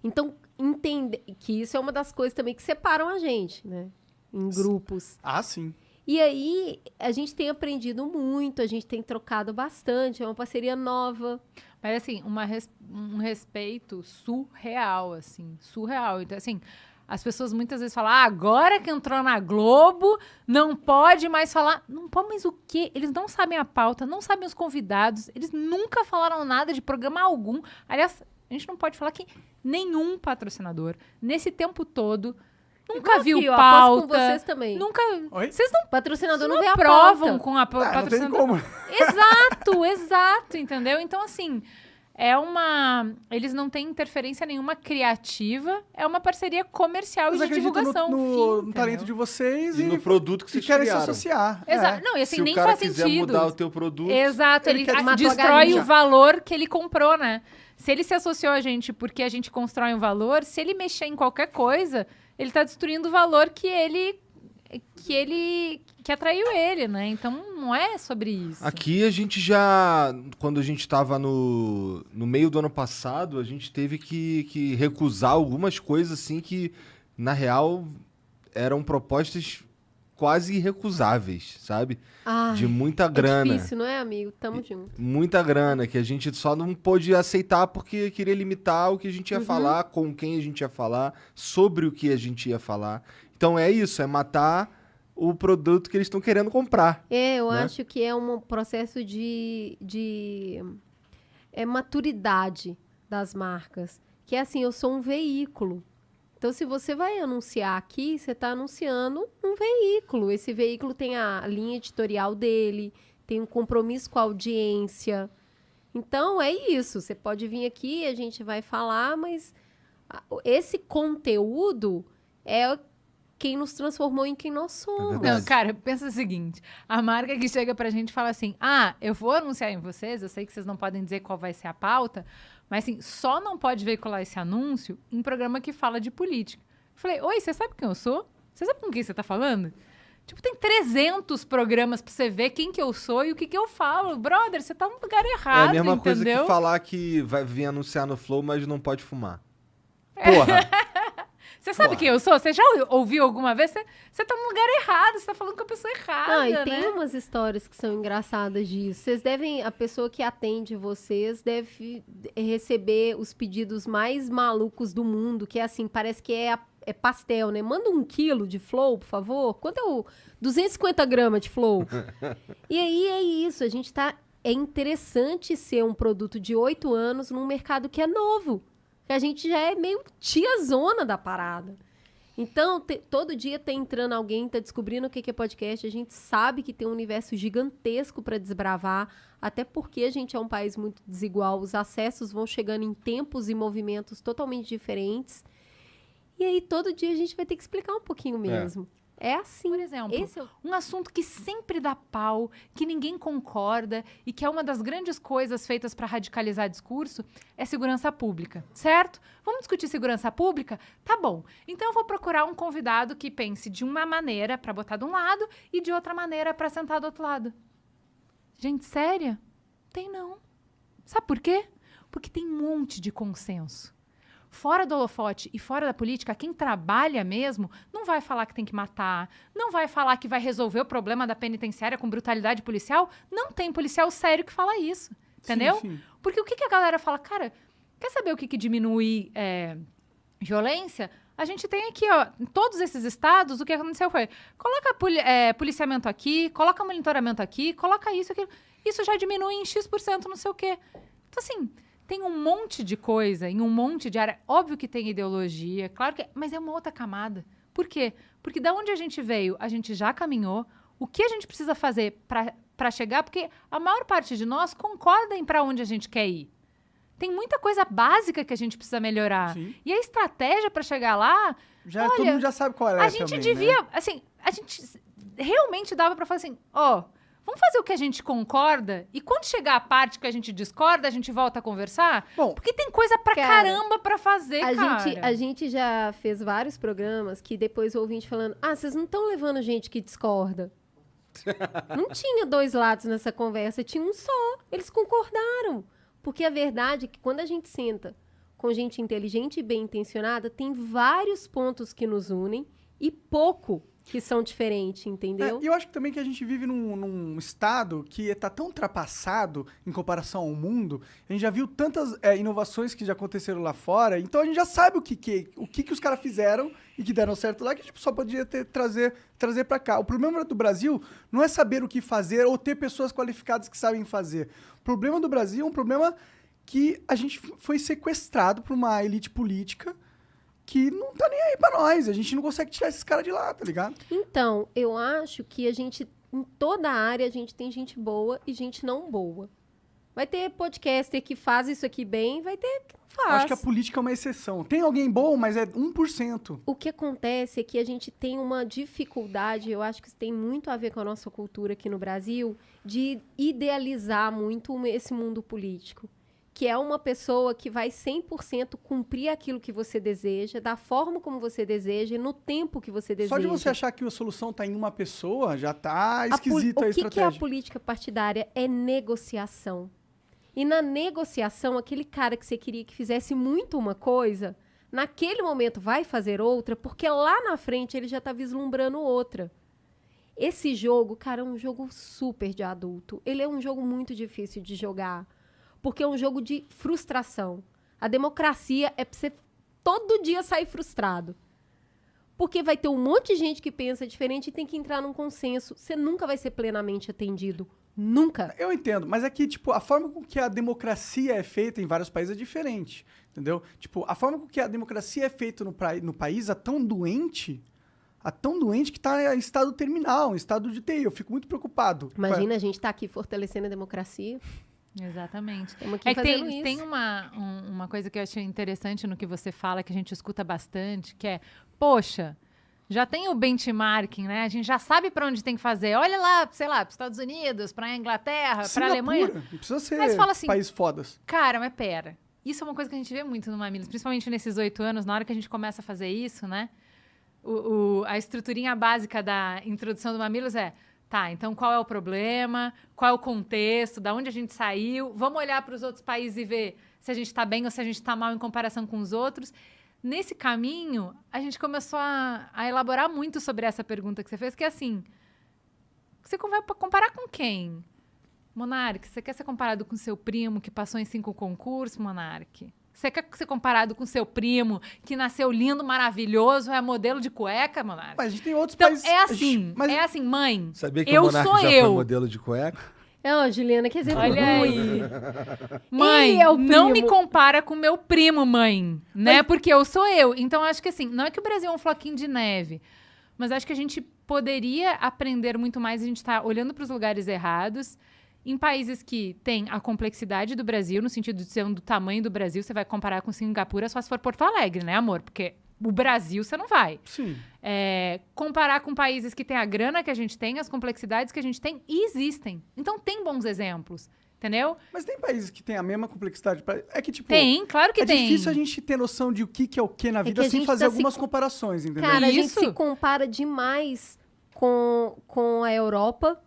Então, entender que isso é uma das coisas também que separam a gente, né? Em grupos. Ah, sim. E aí, a gente tem aprendido muito, a gente tem trocado bastante, é uma parceria nova. Mas, assim, um respeito surreal, assim, surreal. Então, assim, as pessoas muitas vezes falam, agora que entrou na Globo, não pode mais falar. Não pode mais o quê? Eles não sabem a pauta, não sabem os convidados, eles nunca falaram nada de programa algum. Aliás, a gente não pode falar que nenhum patrocinador, nesse tempo todo, nunca viu aqui, eu aposto com pauta. vocês também. Nunca. Oi? Vocês não Patrocinador não vê a aprovam pauta. com a Ah, não tem patrocinador. como. Exato, entendeu? Então, assim, eles não têm interferência nenhuma criativa, é uma parceria comercial Eles e de acreditam divulgação. no fim, talento entendeu? de vocês E no produto que e vocês querem se criaram. associar. Exato. Não, e assim, Se nem o cara faz quiser sentido. mudar o teu produto... Exato, Ele ele quer- matou a destrói galinha. o valor que ele comprou, né? Se ele se associou a gente porque a gente constrói um valor, se ele mexer em qualquer coisa, ele tá destruindo o valor que atraiu ele, né? Então, não é sobre isso. Aqui a gente já, quando a gente tava no meio do ano passado, a gente teve que recusar algumas coisas assim que, na real, eram propostas quase irrecusáveis, sabe? Ai, De muita é grana. difícil, não é, amigo? Tamo junto. Muita grana, que a gente só não pôde aceitar porque queria limitar o que a gente ia falar, com quem a gente ia falar, sobre o que a gente ia falar. Então é isso, é matar o produto que eles estão querendo comprar. Eu né? acho que é um processo de maturidade das marcas. que é assim, eu sou um veículo. Então, se você vai anunciar aqui, você está anunciando um veículo. Esse veículo tem a linha editorial dele, tem um compromisso com a audiência. Então, é isso. Você pode vir aqui, a gente vai falar, mas esse conteúdo é quem nos transformou em quem nós somos. Não, cara, pensa o seguinte. A marca que chega pra gente e fala assim, eu vou anunciar em vocês, eu sei que vocês não podem dizer qual vai ser a pauta, mas assim, só não pode veicular esse anúncio em programa que fala de política. Eu falei, oi, você sabe quem eu sou? Você sabe com quem você tá falando? Tipo, tem 300 programas pra você ver quem que eu sou e o que que eu falo. Brother, você tá no lugar errado, É a mesma coisa entendeu? que falar que vai vir anunciar no Flow, mas não pode fumar. Porra! Você sabe quem eu sou? Você já ouviu alguma vez? Você tá no lugar errado, você tá falando com a pessoa errada, E né? tem umas histórias que são engraçadas disso. Vocês devem, a pessoa que atende vocês deve receber os pedidos mais malucos do mundo, que é assim, parece que é pastel, né? Manda 1 quilo de Flow, por favor. Quanto é o 250 gramas de Flow? E aí é isso, é interessante ser um produto de 8 anos num mercado que é novo. Que a gente já é meio tiazona da parada. Então, todo dia tá entrando alguém, tá descobrindo o que é podcast. A gente sabe que tem um universo gigantesco para desbravar, até porque a gente é um país muito desigual. Os acessos vão chegando em tempos e movimentos totalmente diferentes. E aí, todo dia a gente vai ter que explicar um pouquinho mesmo. É assim. Por exemplo, um assunto que sempre dá pau, que ninguém concorda e que é uma das grandes coisas feitas para radicalizar discurso é segurança pública, certo? Vamos discutir segurança pública? Tá bom. Então eu vou procurar um convidado que pense de uma maneira para botar de um lado e de outra maneira para sentar do outro lado. Gente, séria? Tem não. Sabe por quê? Porque tem um monte de consenso. Fora do holofote e fora da política, quem trabalha mesmo não vai falar que tem que matar, não vai falar que vai resolver o problema da penitenciária com brutalidade policial. Não tem policial sério que fala isso, entendeu? Sim. Porque o que a galera fala? Cara, quer saber o que diminui violência? A gente tem aqui, ó, em todos esses estados, o que aconteceu foi, coloca policiamento aqui, coloca monitoramento aqui, coloca isso, aquilo. Isso já diminui em X% não sei o quê. Então, assim... Tem um monte de coisa, em um monte de área. Óbvio que tem ideologia, claro que mas é uma outra camada. Por quê? Porque da onde a gente veio, a gente já caminhou. O que a gente precisa fazer para chegar? Porque a maior parte de nós concorda em para onde a gente quer ir. Tem muita coisa básica que a gente precisa melhorar. Sim. E a estratégia para chegar lá... Todo mundo já sabe qual é a gente também, devia... né? Assim, a gente realmente dava para falar assim, vamos fazer o que a gente concorda e quando chegar a parte que a gente discorda, a gente volta a conversar? Bom, porque tem coisa pra caramba pra fazer, cara. A gente já fez vários programas que depois o ouvinte falando, vocês não estão levando gente que discorda. Não tinha 2 lados nessa conversa, tinha um só. Eles concordaram. Porque a verdade é que quando a gente senta com gente inteligente e bem intencionada, tem vários pontos que nos unem e pouco que são diferentes, entendeu? E eu acho que também que a gente vive num estado que tá tão ultrapassado em comparação ao mundo. A gente já viu tantas inovações que já aconteceram lá fora, então a gente já sabe o que os caras fizeram e que deram certo lá, que a gente só podia trazer para cá. O problema do Brasil não é saber o que fazer ou ter pessoas qualificadas que sabem fazer. O problema do Brasil é um problema que a gente foi sequestrado por uma elite política que não tá nem aí pra nós. A gente não consegue tirar esses caras de lá, tá ligado? Então, eu acho que a gente, em toda a área, a gente tem gente boa e gente não boa. Vai ter podcaster que faz isso aqui bem, vai ter que não faz. Eu acho que a política é uma exceção. Tem alguém bom, mas é 1%. O que acontece é que a gente tem uma dificuldade, eu acho que isso tem muito a ver com a nossa cultura aqui no Brasil, de idealizar muito esse mundo político. Que é uma pessoa que vai 100% cumprir aquilo que você deseja, da forma como você deseja, no tempo que você deseja. Só de você achar que a solução tá em uma pessoa, já tá esquisita a estratégia. O que é a política partidária? É negociação. E na negociação, aquele cara que você queria que fizesse muito uma coisa, naquele momento vai fazer outra, porque lá na frente ele já tá vislumbrando outra. Esse jogo, cara, é um jogo super de adulto. Ele é um jogo muito difícil de jogar. Porque é um jogo de frustração. A democracia é pra você todo dia sair frustrado. Porque vai ter um monte de gente que pensa diferente e tem que entrar num consenso. Você nunca vai ser plenamente atendido. Nunca. Eu entendo, mas é que, tipo, a forma com que a democracia é feita em vários países é diferente, entendeu? Tipo, a forma com que a democracia é feita no país é tão doente que tá em estado terminal, em estado de TI. Eu fico muito preocupado. Imagina a gente tá aqui fortalecendo a democracia. Exatamente. Estamos aqui É que fazendo isso. tem uma coisa que eu achei interessante no que você fala, que a gente escuta bastante, que é, poxa, já tem o benchmarking, né? A gente já sabe para onde tem que fazer. Olha lá, sei lá, para os Estados Unidos, para a Inglaterra, para a Singapura, Alemanha. não precisa ser Mas fala assim, país fodas. Cara, mas pera. Isso é uma coisa que a gente vê muito no Mamilos, principalmente nesses 8 anos, na hora que a gente começa a fazer isso, né? A estruturinha básica da introdução do Mamilos é, tá, então qual é o problema, qual é o contexto, da onde a gente saiu, vamos olhar para os outros países e ver se a gente está bem ou se a gente está mal em comparação com os outros. Nesse caminho, a gente começou a elaborar muito sobre essa pergunta que você fez, que é assim, você vai comparar com quem? Monark, você quer ser comparado com seu primo que passou em 5 concursos, Monark? Você quer ser comparado com seu primo que nasceu lindo, maravilhoso, é modelo de cueca, Monark? Mas a gente tem outros Então, países... é assim, mãe, Sabia que eu o Monark sou já eu. foi modelo de cueca? Ó, Juliana, quer dizer, Olha aí. Mãe, Ele é o não me primo. compara com meu primo, mãe, né? Porque eu sou eu. Então, acho que assim, não é que o Brasil é um floquinho de neve, mas acho que a gente poderia aprender muito mais. A gente tá olhando para os lugares errados. Em países que têm a complexidade do Brasil, no sentido de ser do tamanho do Brasil, você vai comparar com Singapura só se for Porto Alegre, né, amor? Porque o Brasil você não vai. Sim. Comparar com países que têm a grana que a gente tem, as complexidades que a gente tem, e existem. Então, tem bons exemplos, entendeu? Mas tem países que têm a mesma complexidade. É que, tipo... Tem, claro que é tem. difícil a gente ter noção de o que é o que na vida que a sem gente fazer tá se algumas co- comparações, entendeu? Cara, a gente Isso. se compara demais com a Europa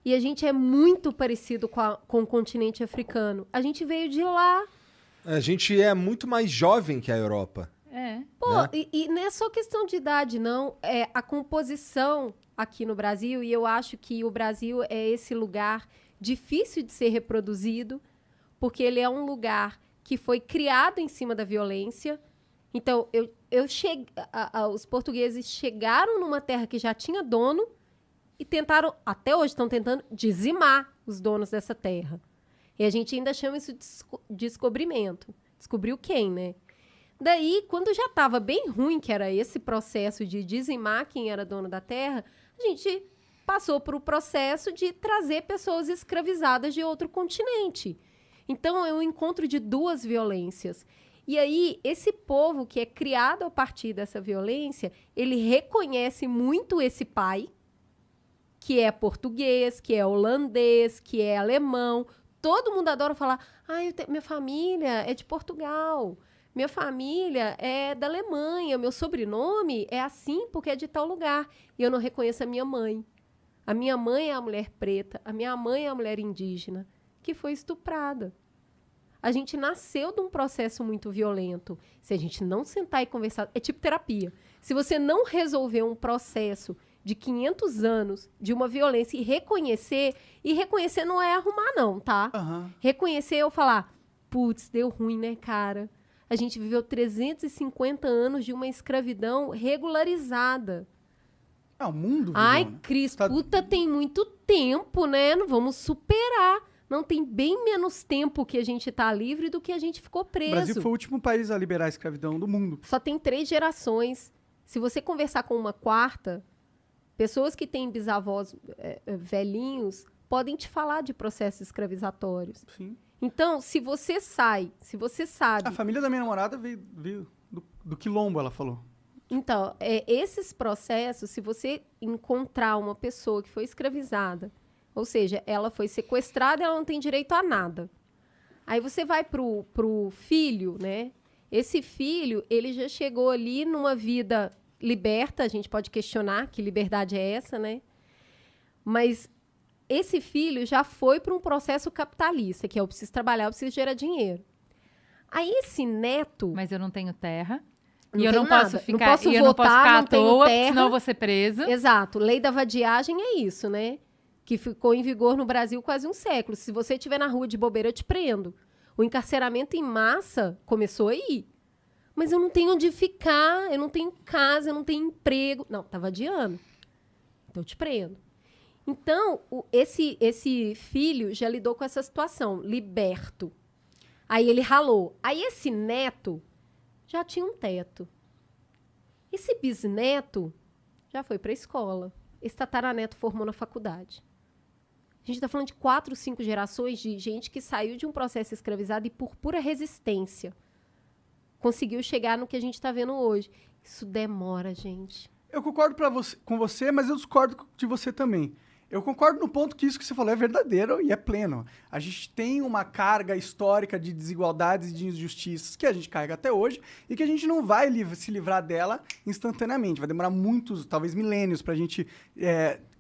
e a gente é muito parecido com o continente africano. A gente veio de lá. A gente é muito mais jovem que a Europa. Pô, Né? e não é só questão de idade, não. É a composição aqui no Brasil, e eu acho que o Brasil é esse lugar difícil de ser reproduzido, porque ele é um lugar que foi criado em cima da violência. Então, os portugueses chegaram numa terra que já tinha dono e tentaram, até hoje estão tentando, dizimar os donos dessa terra. E a gente ainda chama isso de descobrimento. Descobriu quem, né? Daí, quando já estava bem ruim, que era esse processo de dizimar quem era dono da terra, a gente passou por o processo de trazer pessoas escravizadas de outro continente. Então, é um encontro de duas violências. E aí, esse povo que é criado a partir dessa violência, ele reconhece muito esse pai, que é português, que é holandês, que é alemão. Todo mundo adora falar, minha família é de Portugal, minha família é da Alemanha, meu sobrenome é assim porque é de tal lugar. E eu não reconheço a minha mãe. A minha mãe é a mulher preta, a minha mãe é a mulher indígena, que foi estuprada. A gente nasceu de um processo muito violento. Se a gente não sentar e conversar... É tipo terapia. Se você não resolver um processo de 500 anos de uma violência e reconhecer não é arrumar não, tá? Aham. Reconhecer eu falar, putz, deu ruim, né, cara? A gente viveu 350 anos de uma escravidão regularizada. O mundo viveu, Ai, né? Cris, Tá- puta, tem muito tempo, né? Não vamos superar. Não, tem bem menos tempo que a gente tá livre do que a gente ficou O preso. Brasil foi o último país a liberar a escravidão do mundo. Só tem 3 gerações. Se você conversar com uma quarta, pessoas que têm bisavós velhinhos podem te falar de processos escravizatórios. Sim. Então, se você sabe... A família da minha namorada veio do quilombo, ela falou. Então, esses processos, se você encontrar uma pessoa que foi escravizada, ou seja, ela foi sequestrada e ela não tem direito a nada. Aí você vai pro filho, né? Esse filho, ele já chegou ali numa vida liberta, a gente pode questionar que liberdade é essa, né? Mas esse filho já foi para um processo capitalista, que é eu preciso trabalhar, eu preciso gerar dinheiro. Aí esse neto... Mas eu não tenho terra. Não E eu tenho não posso nada. ficar, Não posso e eu não posso votar, ficar não à tenho toa, terra. senão eu vou ser presa. Exato. Lei da vadiagem é isso, né? Que ficou em vigor no Brasil quase um século. Se você estiver na rua de bobeira, eu te prendo. O encarceramento em massa começou aí. Mas eu não tenho onde ficar, eu não tenho casa, eu não tenho emprego. Não, tá vadiando. Então eu te prendo. Então, esse filho já lidou com essa situação, liberto. Aí ele ralou. Aí esse neto já tinha um teto. Esse bisneto já foi para a escola. Esse tataraneto formou na faculdade. A gente está falando de 4, 5 gerações de gente que saiu de um processo escravizado e por pura resistência conseguiu chegar no que a gente está vendo hoje. Isso demora, gente. Eu concordo com você, mas eu discordo de você também. Eu concordo no ponto que isso que você falou é verdadeiro e é pleno. A gente tem uma carga histórica de desigualdades e de injustiças que a gente carrega até hoje e que a gente não vai se livrar dela instantaneamente. Vai demorar muitos, talvez milênios, para a gente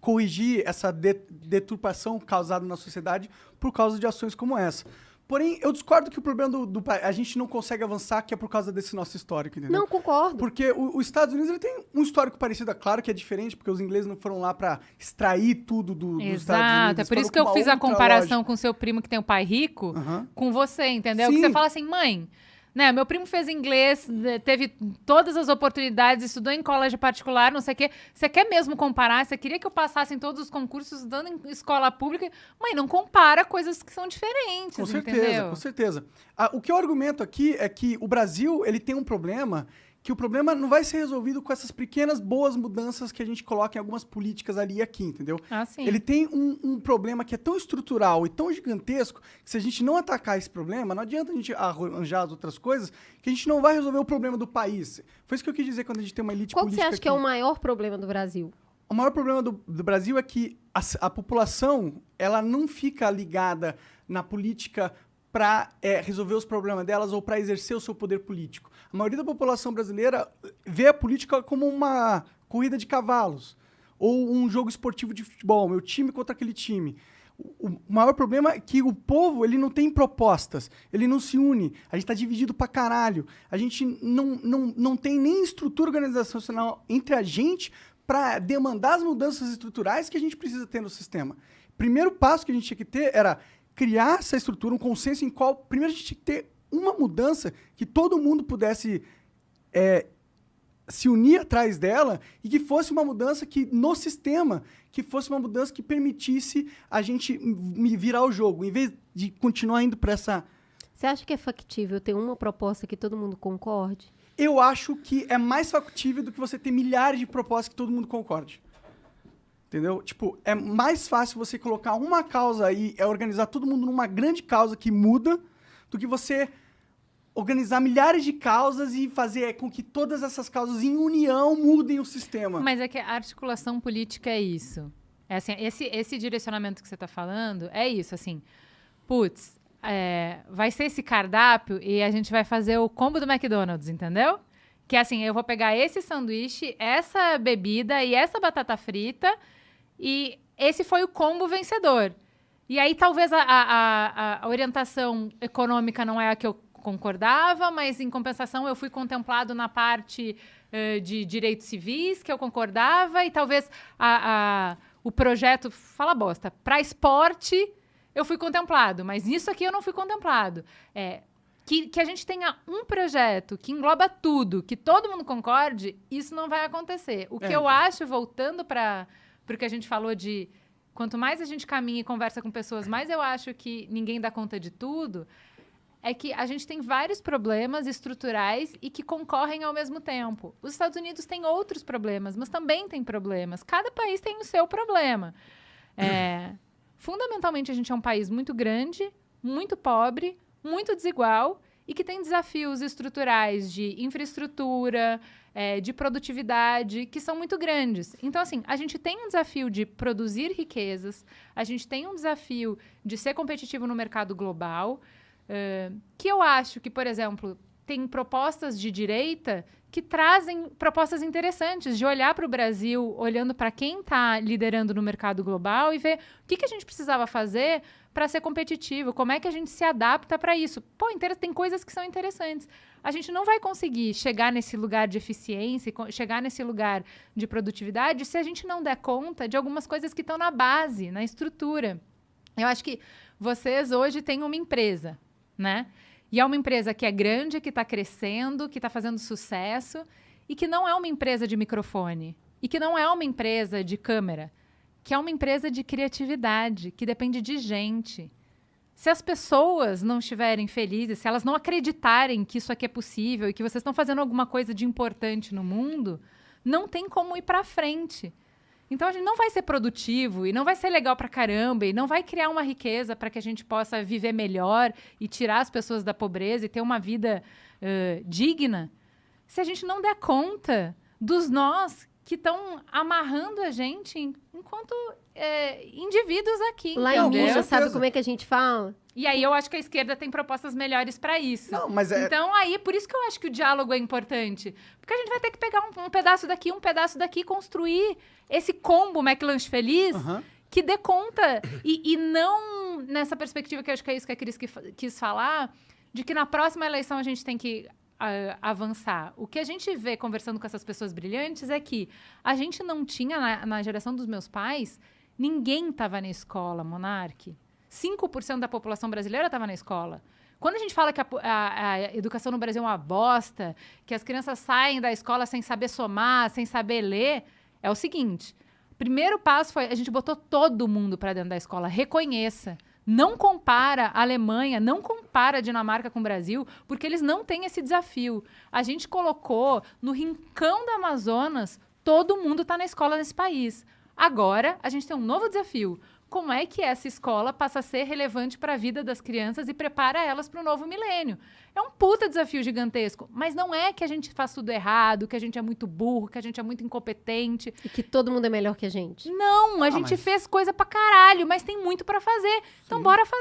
corrigir essa deturpação causada na sociedade por causa de ações como essa. Porém, eu discordo que o problema a gente não consegue avançar, que é por causa desse nosso histórico, entendeu? Não, concordo. Porque os Estados Unidos ele tem um histórico parecido, é claro que é diferente, porque os ingleses não foram lá para extrair tudo dos Estados Unidos. Exato, é por isso que eu fiz a comparação com seu primo que tem o pai rico, com você, entendeu? Sim. Que você fala assim, mãe, né, meu primo fez inglês, teve todas as oportunidades, estudou em colégio particular, não sei o quê. Você quer mesmo comparar? Você queria que eu passasse em todos os concursos estudando em escola pública? Mãe, não compara coisas que são diferentes, com certeza, entendeu? Com certeza. O que eu argumento aqui é que o Brasil ele tem um problema, que o problema não vai ser resolvido com essas pequenas boas mudanças que a gente coloca em algumas políticas ali e aqui, entendeu? Ah, sim. Ele tem um problema que é tão estrutural e tão gigantesco que se a gente não atacar esse problema, não adianta a gente arranjar as outras coisas, que a gente não vai resolver o problema do país. Foi isso que eu quis dizer quando a gente tem uma elite Qual que política você acha que é o maior problema do Brasil? O maior problema do Brasil é que a população ela não fica ligada na política para resolver os problemas delas ou para exercer o seu poder político. A maioria da população brasileira vê a política como uma corrida de cavalos ou um jogo esportivo de futebol, meu time contra aquele time. O maior problema é que o povo ele não tem propostas, ele não se une, a gente está dividido pra caralho, a gente não tem nem estrutura organizacional entre a gente para demandar as mudanças estruturais que a gente precisa ter no sistema. Primeiro passo que a gente tinha que ter era criar essa estrutura, um consenso em qual, primeiro, a gente tinha que ter uma mudança que todo mundo pudesse se unir atrás dela e que fosse uma mudança que, no sistema, que fosse uma mudança que permitisse a gente virar o jogo, em vez de continuar indo para essa... Você acha que é factível ter uma proposta que todo mundo concorde? Eu acho que é mais factível do que você ter milhares de propostas que todo mundo concorde. Entendeu? Tipo, é mais fácil você colocar uma causa e organizar todo mundo numa grande causa que muda do que você organizar milhares de causas e fazer com que todas essas causas em união mudem o sistema. Mas é que a articulação política é isso. É assim, esse direcionamento que você está falando é isso, assim. Putz, vai ser esse cardápio e a gente vai fazer o combo do McDonald's, entendeu? Que é assim, eu vou pegar esse sanduíche, essa bebida e essa batata frita e esse foi o combo vencedor. E aí talvez a orientação econômica não é a que eu concordava, mas em compensação eu fui contemplado na parte de direitos civis que eu concordava e talvez o projeto, fala bosta, para esporte eu fui contemplado, mas isso aqui eu não fui contemplado. Que a gente tenha um projeto que engloba tudo, que todo mundo concorde, isso não vai acontecer. O que eu acho, voltando para o que a gente falou de quanto mais a gente caminha e conversa com pessoas, mais eu acho que ninguém dá conta de tudo, é que a gente tem vários problemas estruturais e que concorrem ao mesmo tempo. Os Estados Unidos têm outros problemas, mas também têm problemas. Cada país tem o seu problema. Fundamentalmente, a gente é um país muito grande, muito pobre, muito desigual e que tem desafios estruturais de infraestrutura, de produtividade, que são muito grandes. Então, assim, a gente tem um desafio de produzir riquezas, a gente tem um desafio de ser competitivo no mercado global, que eu acho que, por exemplo, tem propostas de direita que trazem propostas interessantes de olhar para o Brasil, olhando para quem está liderando no mercado global e ver o que a gente precisava fazer para ser competitivo, como é que a gente se adapta para isso. Pô, tem coisas que são interessantes. A gente não vai conseguir chegar nesse lugar de eficiência, chegar nesse lugar de produtividade, se a gente não der conta de algumas coisas que estão na base, na estrutura. Eu acho que vocês hoje têm uma empresa, né? E é uma empresa que é grande, que está crescendo, que está fazendo sucesso e que não é uma empresa de microfone e que não é uma empresa de câmera, que é uma empresa de criatividade, que depende de gente. Se as pessoas não estiverem felizes, se elas não acreditarem que isso aqui é possível e que vocês estão fazendo alguma coisa de importante no mundo, não tem como ir para frente. Então, a gente não vai ser produtivo e não vai ser legal pra caramba e não vai criar uma riqueza para que a gente possa viver melhor e tirar as pessoas da pobreza e ter uma vida digna se a gente não der conta dos nós que estão amarrando a gente enquanto indivíduos aqui. Lá em entendeu? Minas, sabe como é que a gente fala? E aí eu acho que a esquerda tem propostas melhores para isso. Não, mas Então aí, por isso que eu acho que o diálogo é importante. Porque a gente vai ter que pegar um pedaço daqui e construir esse combo McLanche Feliz que dê conta. E não nessa perspectiva que eu acho que é isso que a Cris quis falar, de que na próxima eleição a gente tem que avançar. O que a gente vê conversando com essas pessoas brilhantes é que a gente não tinha, na geração dos meus pais, ninguém estava na escola, Monark. 5% da população brasileira estava na escola. Quando a gente fala que a educação no Brasil é uma bosta, que as crianças saem da escola sem saber somar, sem saber ler, é o seguinte. Primeiro passo foi, a gente botou todo mundo para dentro da escola. Reconheça. Não compara a Alemanha, não compara a Dinamarca com o Brasil, porque eles não têm esse desafio. A gente colocou no rincão do Amazonas, todo mundo está na escola nesse país. Agora, a gente tem um novo desafio. Como é que essa escola passa a ser relevante para a vida das crianças e prepara elas para o novo milênio? É um puta desafio gigantesco, mas não é que a gente faz tudo errado, que a gente é muito burro, que a gente é muito incompetente. E que todo mundo é melhor que a gente. Não, a gente fez coisa pra caralho, mas tem muito pra fazer. Então bora fazer.